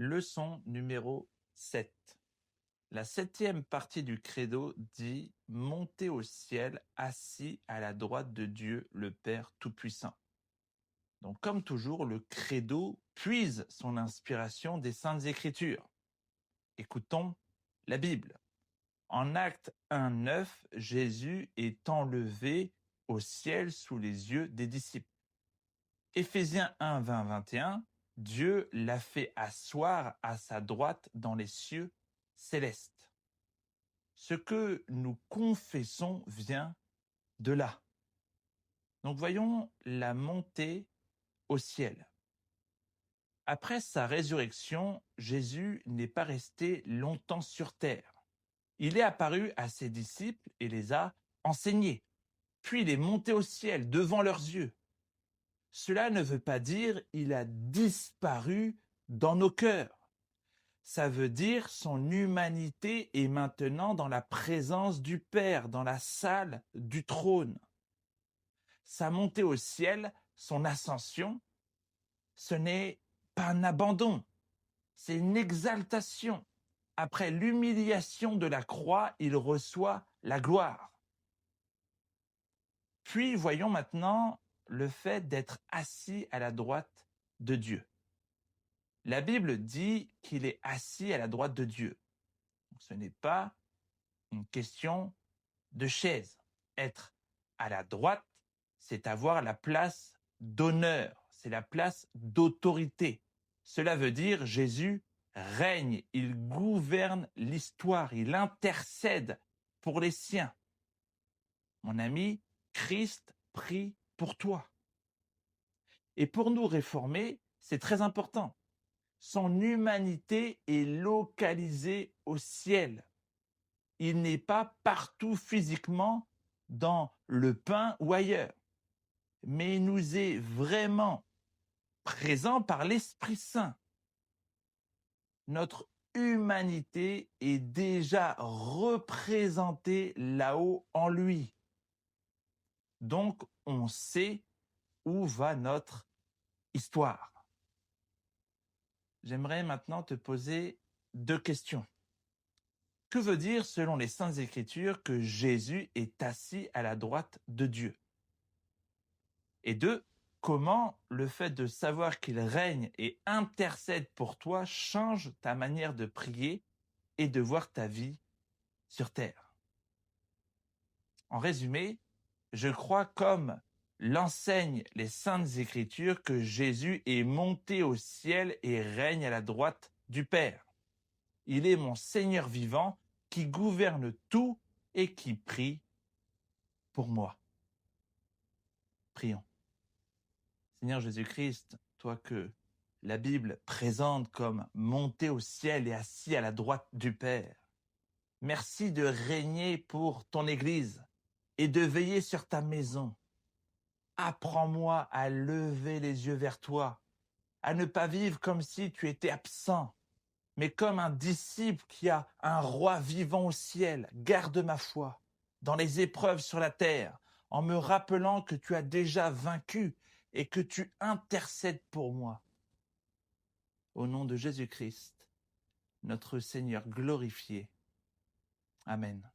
Leçon numéro 7. La 7e partie du credo dit « Montez au ciel, assis à la droite de Dieu, le Père Tout-Puissant ». Donc, comme toujours, le credo puise son inspiration des Saintes Écritures. Écoutons la Bible. En Actes 1:9, Jésus est enlevé au ciel sous les yeux des disciples. Éphésiens 1:20-21, Dieu l'a fait asseoir à sa droite dans les cieux célestes. Ce que nous confessons vient de là. Donc voyons la montée au ciel. Après sa résurrection, Jésus n'est pas resté longtemps sur terre. Il est apparu à ses disciples et les a enseignés. Puis il est monté au ciel devant leurs yeux. Cela ne veut pas dire il a disparu dans nos cœurs. Ça veut dire son humanité est maintenant dans la présence du Père, dans la salle du trône. Sa montée au ciel, son ascension, ce n'est pas un abandon, c'est une exaltation. Après l'humiliation de la croix, il reçoit la gloire. Puis voyons maintenant le fait d'être assis à la droite de Dieu. La Bible dit qu'il est assis à la droite de Dieu. Ce n'est pas une question de chaise. Être à la droite, c'est avoir la place d'honneur, c'est la place d'autorité. Cela veut dire Jésus règne, il gouverne l'histoire, il intercède pour les siens. Mon ami, Christ prie pour toi. Et pour nous réformés, c'est très important. Son humanité est localisée au ciel. Il n'est pas partout physiquement dans le pain ou ailleurs, mais il nous est vraiment présent par l'Esprit Saint. Notre humanité est déjà représentée là-haut en lui. Donc, on sait où va notre histoire. J'aimerais maintenant te poser 2 questions. Que veut dire, selon les Saintes Écritures, que Jésus est assis à la droite de Dieu? Et 2, comment le fait de savoir qu'il règne et intercède pour toi change ta manière de prier et de voir ta vie sur terre? En résumé, je crois, comme l'enseignent les Saintes Écritures, que Jésus est monté au ciel et règne à la droite du Père. Il est mon Seigneur vivant qui gouverne tout et qui prie pour moi. Prions. Seigneur Jésus-Christ, toi que la Bible présente comme monté au ciel et assis à la droite du Père, merci de régner pour ton Église et de veiller sur ta maison. Apprends-moi à lever les yeux vers toi, à ne pas vivre comme si tu étais absent, mais comme un disciple qui a un roi vivant au ciel. Garde ma foi dans les épreuves sur la terre, en me rappelant que tu as déjà vaincu et que tu intercèdes pour moi. Au nom de Jésus-Christ, notre Seigneur glorifié. Amen.